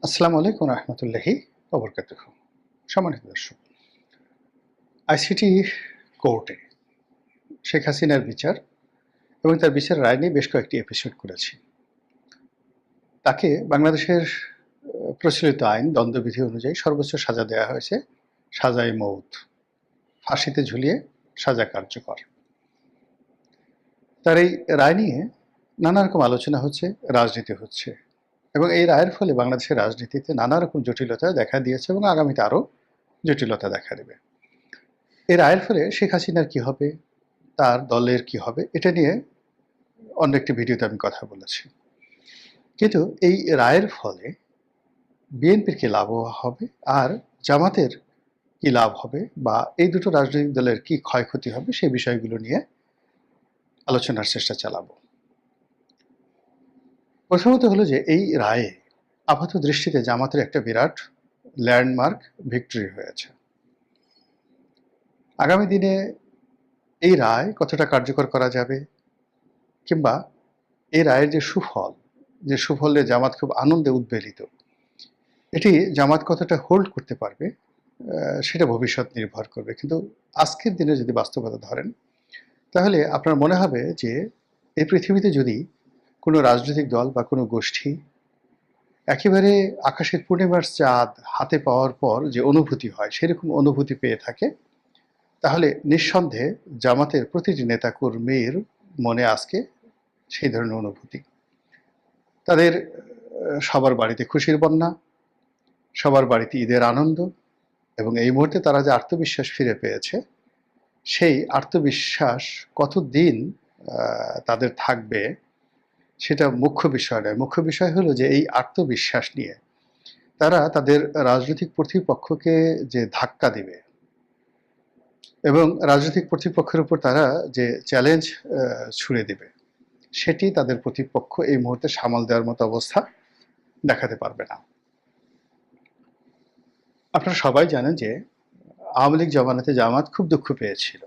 আসসালামু আলাইকুম রহমতুল্লাহি ওবরকাতুহু। সম্মানিত দর্শক, আইসিটি কোর্টে শেখ হাসিনার বিচার এবং তার বিচারের রায় নিয়ে বেশ কয়েকটি এপিসোড করেছি। তাকে বাংলাদেশের প্রচলিত আইন দণ্ডবিধি অনুযায়ী সর্বোচ্চ সাজা দেওয়া হয়েছে সাজায়ে মউত, ফাঁসিতে ঝুলিয়ে সাজা কার্যকর। তার এই রায় নিয়ে নানা রকম আলোচনা হচ্ছে, রাজনীতি হচ্ছে এবং এই রায়ের ফলে বাংলাদেশের রাজনীতিতে নানা রকম জটিলতা দেখা দিয়েছে এবং আগামীতে আরও জটিলতা দেখা দেবে। এই রায়ের ফলে শেখ হাসিনার কি হবে, তার দলের কি হবে, এটা নিয়ে অন্য একটি ভিডিওতে আমি কথা বলেছি। কিন্তু এই রায়ের ফলে বিএনপির কি লাভ হবে আর জামাতের কি লাভ হবে বা এই দুটো রাজনৈতিক দলের কি ক্ষয়ক্ষতি হবে সেই বিষয়গুলো নিয়ে আলোচনার চেষ্টা চালাবো। প্রথমত হলো যে এই রায়ে আপাত দৃষ্টিতে জামাতের একটা বিরাট ল্যান্ডমার্ক ভিক্টরি হয়েছে। আগামী দিনে এই রায় কতটা কার্যকর করা যাবে কিংবা এই রায়ের যে সুফলে জামাত খুব আনন্দে উদ্বেলিত, এটি জামাত কতটা হোল্ড করতে পারবে সেটা ভবিষ্যৎ নির্ভর করবে। কিন্তু আজকের দিনে যদি বাস্তবতা ধরেন, তাহলে আপনার মনে হবে যে এই পৃথিবীতে যদি কোনো রাজনৈতিক দল বা কোনো গোষ্ঠী একেবারে আকাশের পূর্ণিমার চাঁদ হাতে পাওয়ার পর যে অনুভূতি হয় সেরকম অনুভূতি পেয়ে থাকে, তাহলে নিঃসন্দেহে জামাতের প্রতিটি নেতাকর্মীর মনে আজকে সেই ধরনের অনুভূতি। তাদের সবার বাড়িতে খুশির বন্যা, সবার বাড়িতে ঈদের আনন্দ এবং এই মুহূর্তে তারা যে আত্মবিশ্বাস ফিরে পেয়েছে, সেই আত্মবিশ্বাস কতদিন তাদের থাকবে সেটা মুখ্য বিষয় নয়। মুখ্য বিষয় হলো যে এই আত্মবিশ্বাস নিয়ে তারা তাদের রাজনৈতিক প্রতিপক্ষকে যে ধাক্কা দিবে এবং রাজনৈতিক প্রতিপক্ষের উপর তারা যে চ্যালেঞ্জ ছুড়ে দেবে, সেটি তাদের প্রতিপক্ষ এই মুহূর্তে সামাল দেওয়ার মতো অবস্থা দেখাতে পারবে না। আপনারা সবাই জানেন যে আওয়ামী লীগ জমানাতে জামাত খুব দুঃখ পেয়েছিল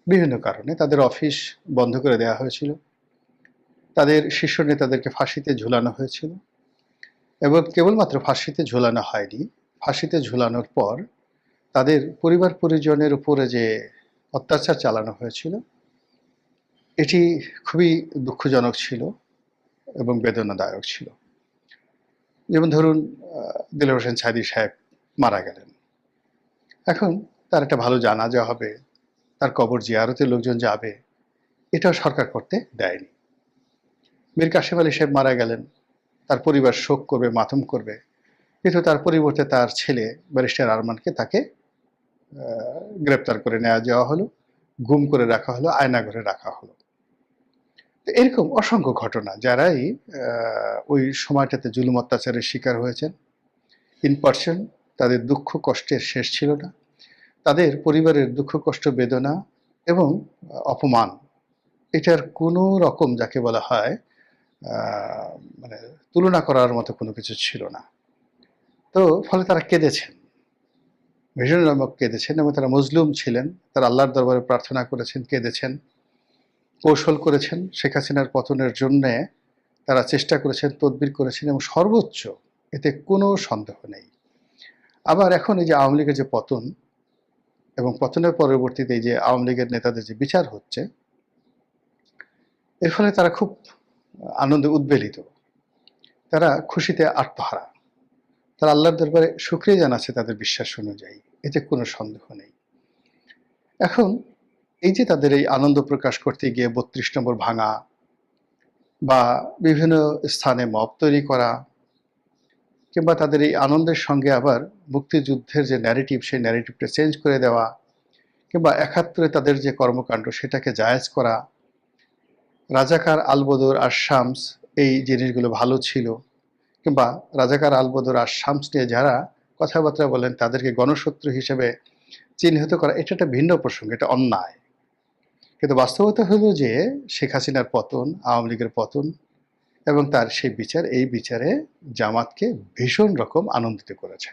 বিভিন্ন কারণে। তাদের অফিস বন্ধ করে দেওয়া হয়েছিল, তাদের শীর্ষ নেতাদেরকে ফাঁসিতে ঝুলানো হয়েছিল এবং কেবলমাত্র ফাঁসিতে ঝুলানো হয়নি, ফাঁসিতে ঝুলানোর পর তাদের পরিবার পরিজনের উপরে যে অত্যাচার চালানো হয়েছিল, এটি খুবই দুঃখজনক ছিল এবং বেদনাদায়ক ছিল। যেমন ধরুন, দেলোয়ার হোসেন সাঈদী সাহেব মারা গেলেন। এখন তার একটা ভালো জানাজা হবে, তার কবর জিয়ারতে লোকজন যাবে, এটাও সরকার করতে দেয়নি। মীর কাসেম আলী সাহেব মারা গেলেন, তার পরিবার শোক করবে, মাতম করবে, কিন্তু তার পরিবর্তে তার ছেলে ব্যারিস্টার আরমানকে তাকে গ্রেপ্তার করে নেওয়া যাওয়া হলো, গুম করে রাখা হলো, আয়নাঘরে রাখা হলো। তো এরকম অসংখ্য ঘটনা, যারাই ওই সময়টাতে জুলুম অত্যাচারের শিকার হয়েছেন, ইন পার্সন তাদের দুঃখ কষ্টের শেষ ছিল না। তাদের পরিবারের দুঃখ কষ্ট বেদনা এবং অপমান, এটার কোনো রকম যাকে বলা হয় মানে তুলনা করার মতো কোনো কিছু ছিল না। তো ফলে তারা কেঁদেছেন, ভীষণ রকম কেঁদেছেন এবং তারা মজলুম ছিলেন। তারা আল্লাহর দরবারে প্রার্থনা করেছেন, কেঁদেছেন, কৌশল করেছেন, শেখ হাসিনার পতনের জন্যে তারা চেষ্টা করেছেন, তদবির করেছেন এবং সর্বোচ্চ, এতে কোনো সন্দেহ নেই। আবার এখন এই যে আওয়ামী লীগের যে পতন এবং পতনের পরবর্তীতে এই যে আওয়ামী লীগের নেতাদের যে বিচার হচ্ছে, এর ফলে তারা খুব আনন্দে উদ্বেলিত, তারা খুশিতে আত্মহারা, তারা আল্লাহর দরবারে শুকরিয়া জানাচ্ছে তাদের বিশ্বাস অনুযায়ী, এতে কোনো সন্দেহ নেই। এখন এই যে তাদের এই আনন্দ প্রকাশ করতে গিয়ে ৩২ নম্বর ভাঙা বা বিভিন্ন স্থানে মব তৈরি করা কিংবা তাদের এই আনন্দের সঙ্গে আবার মুক্তিযুদ্ধের যে ন্যারেটিভ, সেই ন্যারেটিভটা চেঞ্জ করে দেওয়া কিংবা ৭১-এ তাদের যে কর্মকাণ্ড সেটাকে জায়েজ করা, রাজাকার আলবদর আর শামস এই জিনিসগুলো ভালো ছিল, কিংবা রাজাকার আলবদর আর শামস নিয়ে যারা কথাবার্তা বলেন তাদেরকে গণশত্রু হিসেবে চিহ্নিত করা, এটা একটা ভিন্ন প্রসঙ্গ, এটা অন্যায়। কিন্তু বাস্তবতা হলো যে শেখ হাসিনার পতন, আওয়ামী লীগের পতন এবং তার সেই বিচার, এই বিচারে জামাতকে ভীষণ রকম আনন্দিত করেছে।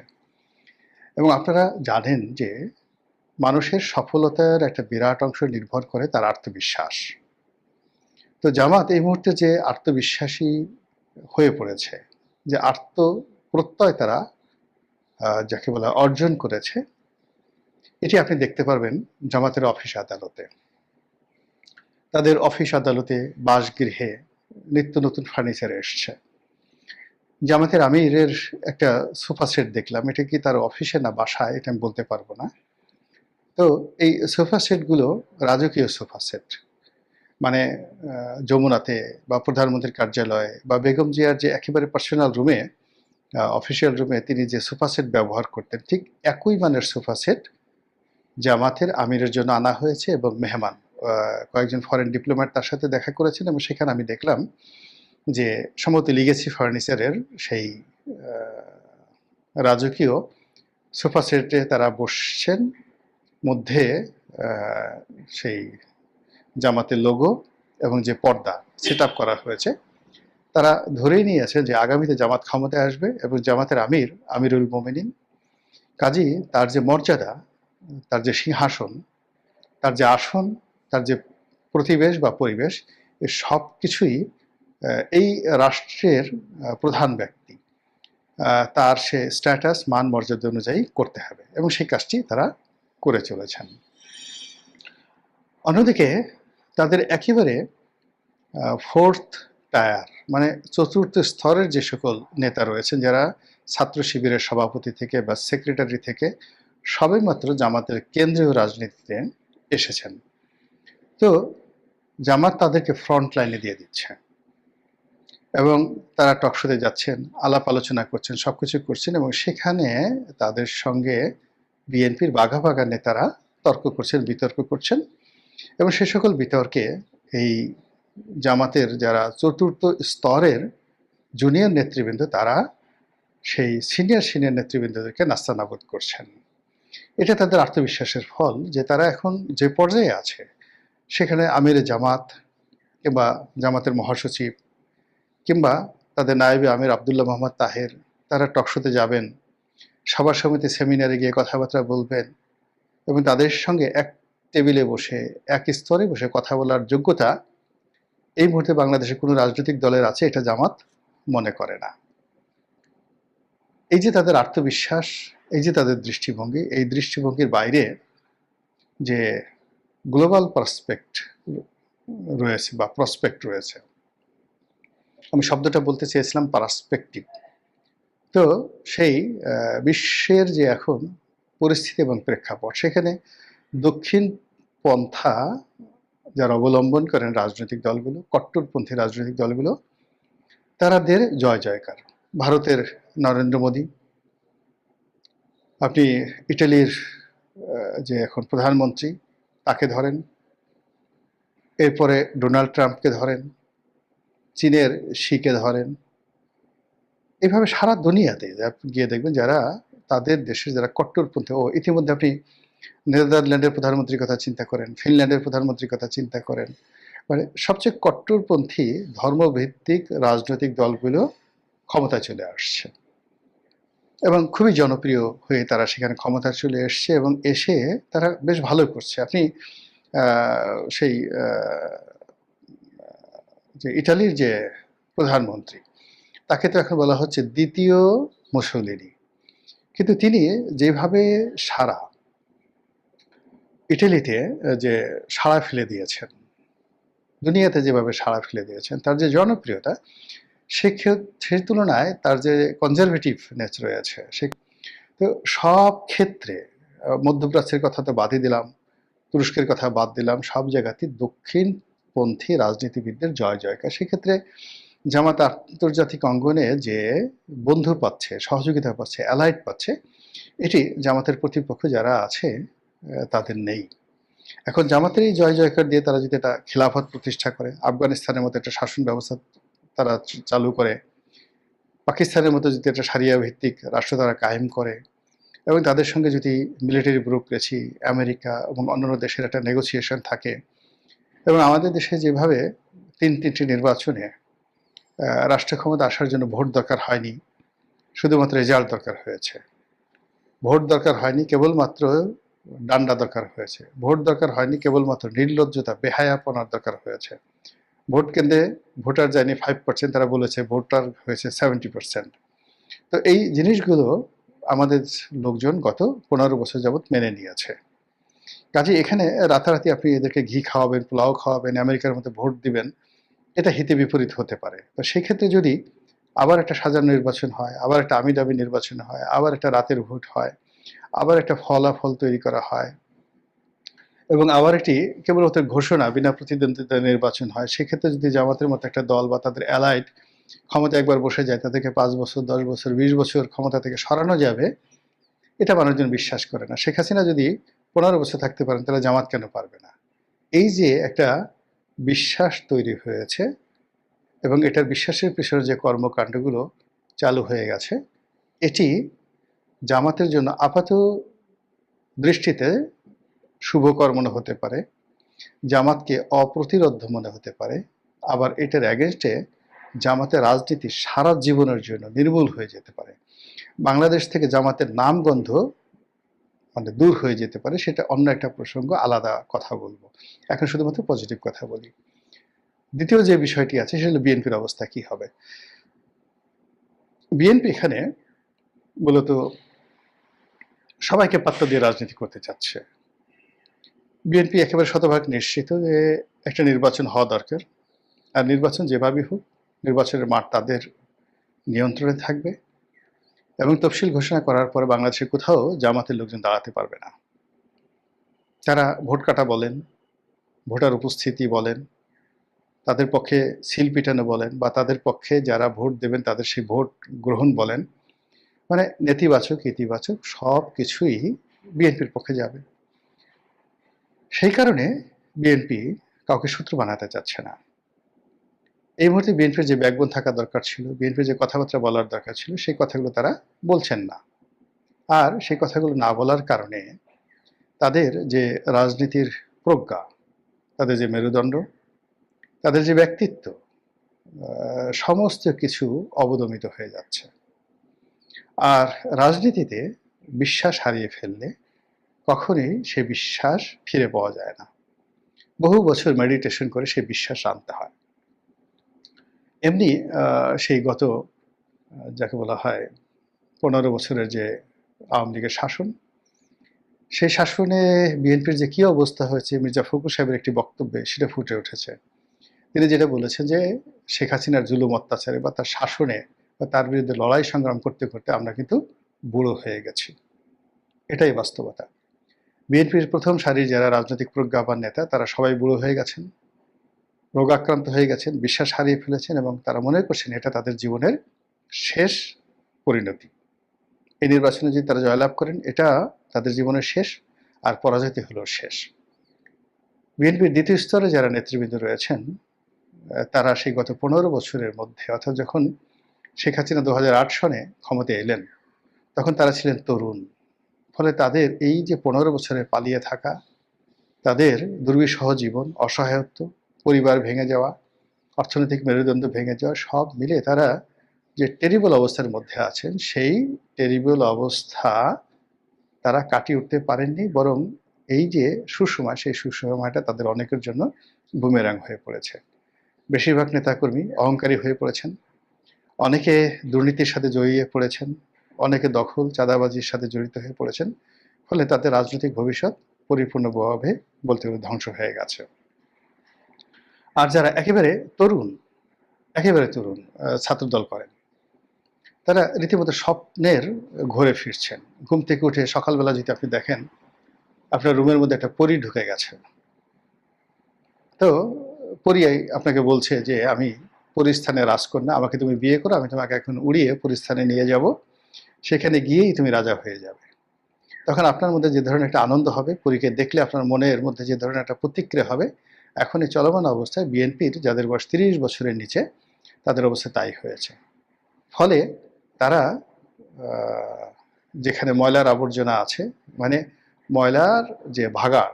এবং আপনারা জানেন যে মানুষের সফলতার একটা বিরাট অংশ নির্ভর করে তার আত্মবিশ্বাস। তো জামাত এই মুহূর্তে যে আত্মবিশ্বাসী হয়ে পড়েছে, যে প্রত্যয় তারা যাকে বলা অর্জন করেছে, এটি আপনি দেখতে পারবেন জামাতের অফিস আদালতে। তাদের অফিস আদালতে, বাসগৃহে নিত্য নতুন ফার্নিচার এসছে। জামাতের আমিরের একটা সোফা সেট দেখলাম, এটা কি তার অফিসে না বাসায় এটা আমি বলতে পারবো না। তো এই সোফা সেটগুলো রাজকীয় সোফা সেট, মানে যমুনাতে বা প্রধানমন্ত্রীর কার্যালয়ে বা বেগম জিয়ার যে একেবারে পার্সোনাল রুমে, অফিসিয়াল রুমে তিনি যে সোফা সেট ব্যবহার করতেন, ঠিক একই মানের সোফা সেট জামাতের আমিরের জন্য আনা হয়েছে। এবং মেহমান কয়েকজন ফরেন ডিপ্লোম্যাট তার সাথে দেখা করেছেন, এবং সেখানে আমি দেখলাম যে সম্ভবত লিগেসি ফার্নিচারের সেই রাজকীয় সোফা সেটে তারা বসছেন, মধ্যে সেই জামাতের লোগো এবং যে পর্দা সেট আপ করা হয়েছে। তারা ধরেই নিয়েছে যে আগামীতে জামাত ক্ষমতায় আসবে এবং জামাতের আমির আমিরুল মোমিনিন, কাজী তার যে মর্যাদা, তার যে সিংহাসন, তার যে আসন, তার যে প্রতিবেশ বা পরিবেশ, এর সব কিছুই এই রাষ্ট্রের প্রধান ব্যক্তি, তার সে স্ট্যাটাস মান মর্যাদা অনুযায়ী করতে হবে, এবং সেই কাজটি তারা করে চলেছেন। অন্যদিকে তাদের একেবারে ফোর্থ টায়ার, মানে চতুর্থ স্তরের যে সকল নেতা রয়েছেন, যারা ছাত্র শিবিরের সভাপতি থেকে বা সেক্রেটারি থেকে সবেমাত্র জামাতের কেন্দ্রীয় রাজনীতিতে এসেছেন, তো জামাত তাদেরকে ফ্রন্ট লাইনে দিয়ে দিচ্ছে এবং তারা টকশোতে যাচ্ছেন, আলাপ আলোচনা করছেন, সবকিছু করছেন, এবং সেখানে তাদের সঙ্গে বিএনপির বাঘা বাঘা নেতারা তর্ক করছেন, বিতর্ক করছেন, এবং সে সকল বিতর্কে এই জামাতের যারা চতুর্থ স্তরের জুনিয়র নেতৃবৃন্দ, তারা সেই সিনিয়র নেতৃবৃন্দদেরকে নাস্তানাবুদ করছেন। এটা তাদের আত্মবিশ্বাসের ফল যে তারা এখন যে পর্যায়ে আছে, সেখানে আমিরে জামাত কিংবা জামাতের মহাসচিব কিংবা তাদের নায়েবে আমির আবদুল্লাহ মোহাম্মদ তাহের, তারা টকশোতে যাবেন, সভা সমিতি সেমিনারে গিয়ে কথাবার্তা বলবেন, এবং তাদের সঙ্গে এক টেবিলে বসে, এক স্তরে বসে কথা বলার যোগ্যতা এই মুহূর্তে বাংলাদেশে কোনো রাজনৈতিক দলের আছে, এটা জামাত মনে করে না। এই যে তাদের আত্মবিশ্বাস, এই যে তাদের দৃষ্টিভঙ্গি, এই দৃষ্টিভঙ্গির বাইরে যে গ্লোবাল পার্সপেক্ট রয়েছে বা প্রসপেক্ট রয়েছে, আমি শব্দটা বলতে চেয়েছিলাম পার্সপেক্টিভ। তো সেই বিশ্বের যে এখন পরিস্থিতি এবং প্রেক্ষাপট, সেখানে দক্ষিণ পন্থা যারা অবলম্বন করেন রাজনৈতিক দলগুলো, কট্টরপন্থী রাজনৈতিক দলগুলো, তারাদের জয় জয়কার। ভারতের নরেন্দ্র মোদী, আপনি ইটালির যে এখন প্রধানমন্ত্রী তাকে ধরেন, এরপরে ডোনাল্ড ট্রাম্পকে ধরেন, চীনের শিকে ধরেন, এইভাবে সারা দুনিয়াতে গিয়ে দেখবেন যারা তাদের দেশের যারা কট্টরপন্থী, ও ইতিমধ্যে আপনি নেদারল্যান্ডের প্রধানমন্ত্রীর কথা চিন্তা করেন, ফিনল্যান্ডের প্রধানমন্ত্রীর কথা চিন্তা করেন, মানে সবচেয়ে কট্টরপন্থী ধর্মভিত্তিক রাজনৈতিক দলগুলো ক্ষমতায় চলে আসছে এবং খুবই জনপ্রিয় হয়ে তারা সেখানে ক্ষমতায় চলে এসছে, এবং এসে তারা বেশ ভালো করছে। আপনি সেই যে ইটালির যে প্রধানমন্ত্রী, তাকে তো এখন বলা হচ্ছে দ্বিতীয় মুসোলিনি, কিন্তু তিনি যেভাবে সারা ইটালিতে যে সাড়া ফেলে দিয়েছেন, দুনিয়াতে যেভাবে সাড়া ফেলে দিয়েছেন, তার যে জনপ্রিয়তা, সেই তুলনায় তার যে কনজারভেটিভ নেচার রয়েছে, সে তো সব ক্ষেত্রে, মধ্যপ্রাচ্যের কথা তো বাদই দিলাম, তুরস্কের কথা বাদ দিলাম, সব জায়গাতে দক্ষিণপন্থী রাজনীতিবিদদের জয় জয়কার। সেক্ষেত্রে জামাত আন্তর্জাতিক অঙ্গনে যে বন্ধু পাচ্ছে, সহযোগিতা পাচ্ছে, অ্যালাইড পাচ্ছে, এটি জামাতের প্রতিপক্ষ যারা আছে তাদের নেই। এখন জামাতের এই জয় জয়কার দিয়ে তারা যদি এটা খিলাফত প্রতিষ্ঠা করে, আফগানিস্তানের মতো একটা শাসন ব্যবস্থা তারা চালু করে, পাকিস্তানের মতো যদি একটা সারিয়া ভিত্তিক রাষ্ট্র তারা কায়েম করে, এবং তাদের সঙ্গে যদি মিলিটারি ব্যুরোক্রেসি, আমেরিকা এবং অন্যান্য দেশের একটা নেগোসিয়েশন থাকে, এবং আমাদের দেশে যেভাবে তিনটি নির্বাচনে রাষ্ট্র ক্ষমতা আসার জন্য ভোট দরকার হয়নি, শুধুমাত্র রেজাল্ট দরকার হয়েছে। ভোট দরকার হয়নি, কেবলমাত্র ডান্ডা দরকার হয়েছে। ভোট দরকার হয়নি, কেবলমাত্র নির্লজ্জতা, বেহায়াপনার দরকার হয়েছে। ভোট কেন্দ্রে ভোটার যায়নি 5%, তারা বলেছে ভোটার হয়েছে 70%। তো এই জিনিসগুলো আমাদের লোকজন গত 15 বছর যাবৎ মেনে নিয়েছে। কাজে এখানে রাতারাতি আপনি এদেরকে ঘি খাওয়াবেন, পোলাও খাওয়াবেন, আমেরিকার মতো ভোট দিবেন, এটা হিতে বিপরীত হতে পারে। তো সেক্ষেত্রে যদি আবার একটা সাজানো নির্বাচন হয়, আবার একটা আমিদামি নির্বাচন হয়, আবার একটা রাতের ভোট হয়, আবার একটা ফলাফল তৈরি করা হয় এবং আবার একটি কেবলমাত্র ঘোষণা বিনা প্রতিদ্বন্দ্বিতায় নির্বাচন হয়, সেক্ষেত্রে যদি জামাতের মতো একটা দল বা তাদের অ্যালাইড ক্ষমতায় একবার বসে যায়, তাদেরকে 5 বছর, 10 বছর, 20 বছর ক্ষমতা থেকে সরানো যাবে, এটা মানুষজন বিশ্বাস করে না। শেখ হাসিনা যদি 15 বছর থাকতে পারেন, তাহলে জামাত কেন পারবে না? এই যে একটা বিশ্বাস তৈরি হয়েছে এবং এটার বিশ্বাসের পেছনে যে কর্মকাণ্ডগুলো চালু হয়ে গেছে, এটি জামাতের জন্য আপাত দৃষ্টিতে শুভকর মনে হতে পারে, জামাতকে অপ্রতিরোধ্য মনে হতে পারে, আবার এটার অ্যাগেনস্টে জামাতের রাজনীতি সারা জীবনের জন্য নির্মূল হয়ে যেতে পারে। বাংলাদেশ থেকে জামাতের নামগন্ধ মানে দূর হয়ে যেতে পারে, সেটা অন্য একটা প্রসঙ্গ, আলাদা কথা বলবো। এখন শুধুমাত্র পজিটিভ কথা বলি। দ্বিতীয় যে বিষয়টি আছে সেটা হলো বিএনপির অবস্থা কি হবে। বিএনপি এখানে মূলত সবাইকে পাত্তা দিয়ে রাজনীতি করতে চাচ্ছে। বিএনপি একেবারে শতভাগ নিশ্চিত যে একটা নির্বাচন হওয়া দরকার, আর নির্বাচন যেভাবেই হোক নির্বাচনের মাঠ তাদের নিয়ন্ত্রণে থাকবে এবং তফসিল ঘোষণা করার পরে বাংলাদেশের কোথাও জামাতের লোকজন দাঁড়াতে পারবে না। তারা ভোট কাটা বলেন, ভোটার উপস্থিতি বলেন, তাদের পক্ষে সিল পিটানো বলেন, বা তাদের পক্ষে যারা ভোট দেবেন তাদের সেই ভোট গ্রহণ বলেন, মানে নেতিবাচক ইতিবাচক সব কিছুই বিএনপির পক্ষে যাবে। সেই কারণে বিএনপি কাউকে শত্রু বানাতে চাচ্ছে না। এই মুহূর্তে বিএনপির যে ব্যাকবোন থাকা দরকার ছিল, বিএনপির যে কথাবার্তা বলার দরকার ছিল, সেই কথাগুলো তারা বলছেন না। আর সেই কথাগুলো না বলার কারণে তাদের যে রাজনীতির প্রজ্ঞা, তাদের যে মেরুদণ্ড, তাদের যে ব্যক্তিত্ব, সমস্ত কিছু অবদমিত হয়ে যাচ্ছে। আর রাজনীতিতে বিশ্বাস হারিয়ে ফেললে কখনোই সে বিশ্বাস ফিরে পাওয়া যায় না। বহু বছর মেডিটেশন করে সেই বিশ্বাস আনতে হয়। এমনি সেই গত যাকে বলা হয় 15 বছরের যে আওয়ামী লীগের শাসন, সেই শাসনে বিএনপির যে কি অবস্থা হয়েছে, মির্জা ফখরুল সাহেবের একটি বক্তব্যে সেটা ফুটে উঠেছে। তিনি যেটা বলেছেন যে শেখ হাসিনার জুলুম অত্যাচারে বা তার শাসনে বা তার বিরুদ্ধে লড়াই সংগ্রাম করতে করতে আমরা কিন্তু বুড়ো হয়ে গেছি। এটাই বাস্তবতা। বিএনপির প্রথম সারির যারা রাজনৈতিক প্রজ্ঞাবান নেতা, তারা সবাই বুড়ো হয়ে গেছেন, রোগাক্রান্ত হয়ে গেছেন, বিশ্বাস হারিয়ে ফেলেছেন এবং তারা মনে করছেন এটা তাদের জীবনের শেষ পরিণতি। এই নির্বাচনে যদি তারা জয়লাভ করেন, এটা তাদের জীবনের শেষ, আর পরাজয়টি হলো শেষ। বিএনপির দ্বিতীয় স্তরে যারা নেতৃবৃন্দ রয়েছেন, তারা সেই গত 15 বছরের মধ্যে, অর্থাৎ যখন শেখ হাসিনা 2008 সনে ক্ষমতায় এলেন, তখন তারা ছিলেন তরুণ। ফলে তাদের এই যে 15 বছরে পালিয়ে থাকা, তাদের দুর্বিষহ জীবন, অসহায়ত্ব, পরিবার ভেঙে যাওয়া, অর্থনৈতিক মেরুদণ্ড ভেঙে যাওয়া, সব মিলে তারা যে টেরিবল অবস্থার মধ্যে আছেন, সেই টেরিবল অবস্থা তারা কাটিয়ে উঠতে পারেননি, বরং এই যে সুসময়, সেই সুসময়টা তাদের অনেকের জন্য বুমেরাং হয়ে পড়েছে। বেশিরভাগ নেতাকর্মী অহংকারী হয়ে পড়েছেন, অনেকে দুর্নীতির সাথে জড়িয়ে পড়েছেন, অনেকে দখল চাঁদাবাজির সাথে জড়িত হয়ে পড়েছেন। ফলে তাদের রাজনৈতিক ভবিষ্যৎ পরিপূর্ণভাবে বলতে গেলে ধ্বংস হয়ে গেছে। আর যারা একেবারে তরুণ ছাত্রদল করেন, তারা রীতিমতো স্বপ্নের ঘোরে ফিরছেন। ঘুম থেকে উঠে সকালবেলা যদি আপনি দেখেন, আপনার রুমের মধ্যে একটা পরী ঢুকে গেছে। তো পরী আপনাকে বলছে যে আমি পরিস্থানে রাজকন্যা, আমাকে তুমি বিয়ে করো, আমি তোমাকে এখন উড়িয়ে পরিস্থানে নিয়ে যাব, সেখানে গিয়েই তুমি রাজা হয়ে যাবে। তখন আপনার মধ্যে যে ধরনের একটা আনন্দ হবে, পরীকে দেখলে আপনার মনের মধ্যে যে ধরনের একটা প্রতিক্রিয়া হবে, এখন এই চলমান অবস্থায় বিএনপির যাদের বয়স 30 বছরের নিচে, তাদের অবস্থা তাই হয়েছে। ফলে তারা যেখানে ময়লার আবর্জনা আছে, মানে ময়লার যে ভাগাড়,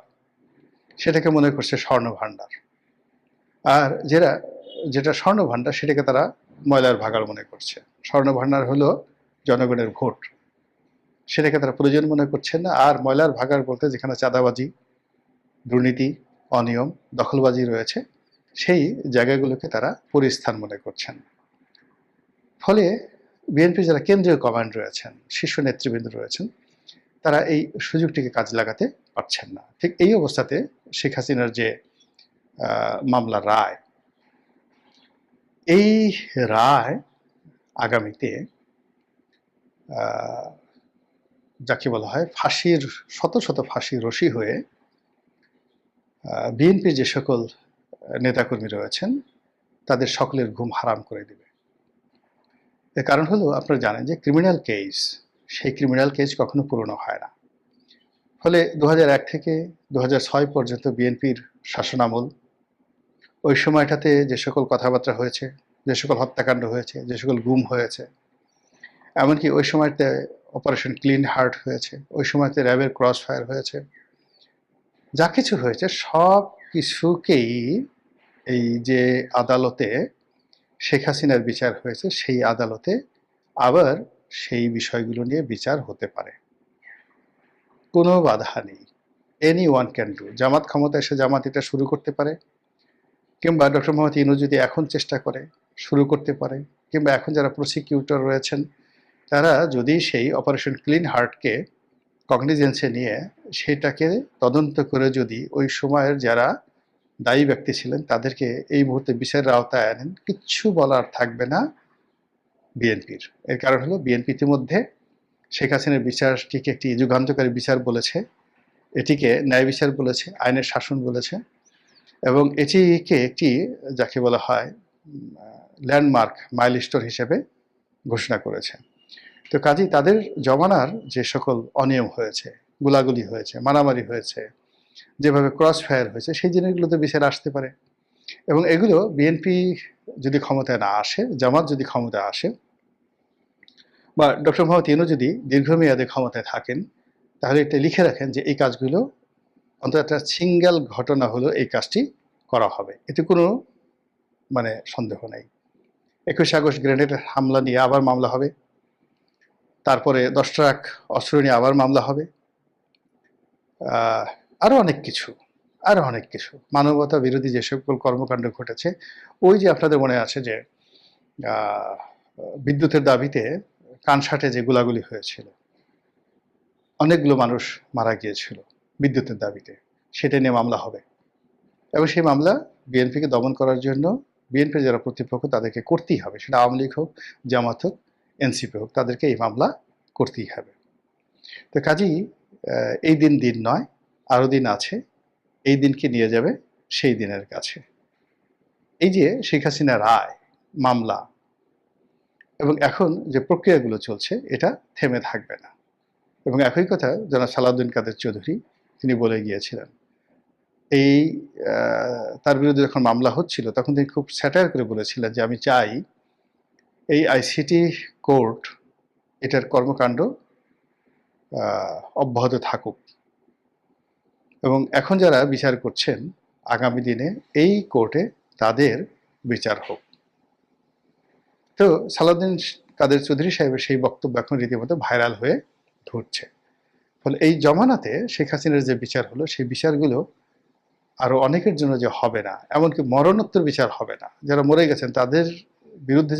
সেটাকে মনে করছে স্বর্ণভাণ্ডার, আর যেটা স্বর্ণভাণ্ডার সেটাকে তারা ময়লার ভাগাড় মনে করছে। স্বর্ণভাণ্ডার হলো জনগণের ভোট, সেটাকে তারা প্রয়োজন মনে করছেন না। আর ময়লার ভাগাড় বলতে যেখানে চাঁদাবাজি, দুর্নীতি, অনিয়ম, দখলবাজি রয়েছে, সেই জায়গাগুলোকে তারা পরিস্থান মনে করছেন। ফলে বিএনপি যারা কেন্দ্রীয় কমান্ড রয়েছেন, শীর্ষ নেতৃবৃন্দ রয়েছেন, তারা এই সুযোগটিকে কাজে লাগাতে পারছেন না। ঠিক এই অবস্থাতে শেখ হাসিনার যে মামলার রায়, এই রায় আগামীতে যাকে বলা হয় ফাঁসির শত শত ফাঁসি রশি হয়ে বিএনপির যে সকল নেতাকর্মী রয়েছেন তাদের সকলের ঘুম হারাম করে দেবে। এর কারণ হলো, আপনারা জানেন যে ক্রিমিনাল কেস, সেই ক্রিমিনাল কেস কখনো পুরনো হয় না। ফলে 2001 থেকে 2006 পর্যন্ত বিএনপির শাসনামল, ওই সময়টাতে যে সকল কথাবার্তা হয়েছে, যে সকল হত্যাকাণ্ড হয়েছে, যে সকল গুম হয়েছে, এমনকি ওই সময়তে অপারেশন ক্লিন হার্ট হয়েছে, ওই সময়তে র্যাবের ক্রস ফায়ার হয়েছে, যা কিছু হয়েছে সব কিছুকেই এই যে আদালতে শেখ হাসিনার বিচার হয়েছে, সেই আদালতে আবার সেই বিষয়গুলো নিয়ে বিচার হতে পারে, কোনো বাধা নেই। Anyone can do. জামাত ক্ষমতা এসে জামাত এটা শুরু করতে পারে, কিংবা ডক্টর মোহাম্মদ ইউনূস যদি এখন চেষ্টা করে শুরু করতে পারে, কিংবা এখন যারা প্রসিকিউটর রয়েছেন তারা যদি সেই অপারেশন ক্লিন হার্টকে কগনিজেন্সে নিয়ে সেটাকে তদন্ত করে যদি ওই সময়ের যারা দায়ী ব্যক্তি ছিলেন তাদেরকে এই মুহূর্তে বিচারের আওতায় আনেন, কিচ্ছু বলার থাকবে না বিএনপির। এর কারণ হলো, বিএনপি ইতিমধ্যে শেখ হাসিনার বিচারটিকে একটি যুগান্তকারী বিচার বলেছে, এটিকে ন্যায় বিচার বলেছে, আইনের শাসন বলেছে, এবং এটিকে একটি যাকে বলা হয় ল্যান্ডমার্ক মাইলস্টোন হিসেবে ঘোষণা করেছে। তো কাজেই তাদের জমানার যে সকল অনিয়ম হয়েছে, গোলাগুলি হয়েছে, মারামারি হয়েছে, যেভাবে ক্রস ফায়ার হয়েছে, সেই জিনিসগুলোতে বিচার আসতে পারে। এবং এগুলো বিএনপি যদি ক্ষমতায় না আসে, জামাত যদি ক্ষমতায় আসে, বা ডক্টর মোহাম্মদ ইউনূস যদি দীর্ঘমেয়াদে ক্ষমতায় থাকেন, তাহলে এটা লিখে রাখেন যে এই কাজগুলো অন্তত একটা সিঙ্গেল ঘটনা হলো এই কাজটি করা হবে, এতে কোনো সন্দেহ নেই। 21 আগস্ট গ্রেনেড হামলা নিয়ে আবার মামলা হবে, তারপরে 10 ট্রাক অস্ত্র নিয়ে আবার মামলা হবে, আরও অনেক কিছু মানবতা বিরোধী যে সকল কর্মকাণ্ড ঘটেছে। ওই যে আপনাদের মনে আছে যে বিদ্যুতের দাবিতে কানসাটে যে গোলাগুলি হয়েছিল, অনেকগুলো মানুষ মারা গিয়েছিল বিদ্যুতের দাবিতে, সেটা নিয়ে মামলা হবে। এবং সেই মামলা বিএনপিকে দমন করার জন্য বিএনপির যারা প্রতিপক্ষ তাদেরকে করতেই হবে, সেটা আওয়ামী লীগ হোক, জামাত হোক, এনসিপি হোক, তাদেরকে এই মামলা করতেই হবে। তো কাজেই এই দিন নয়, আরও দিন আছে, এই দিনকে নিয়ে যাবে সেই দিনের কাছে। এই যে শেখ হাসিনা রায়, মামলা এবং এখন যে প্রক্রিয়াগুলো চলছে, এটা থেমে থাকবে না। এবং একই কথা জনাব সালাউদ্দিন কাদের চৌধুরী তিনি বলে গিয়েছিলেন, এই তার বিরুদ্ধে যখন মামলা হচ্ছিল তখন তিনি খুব স্যাটায়ার করে বলেছিলেন যে আমি চাই এই আইসিটি কোর্ট এটার কর্মকাণ্ড অব্যাহত থাকুক, এবং এখন যারা বিচার করছেন আগামী দিনে এই কোর্টে তাদের বিচার হোক। তো সালাউদ্দিন কাদের চৌধুরী সাহেবের সেই বক্তব্য এখন রীতিমতো ভাইরাল হয়ে ঘুরছে। ফলে এই জমানাতে শেখ হাসিনার যে বিচার হলো, সেই বিচারগুলো আরো অনেকের জন্য যে হবে না, এমনকি মরণোত্তর বিচার হবে না, যারা মরে গেছেন তাদের বিরুদ্ধে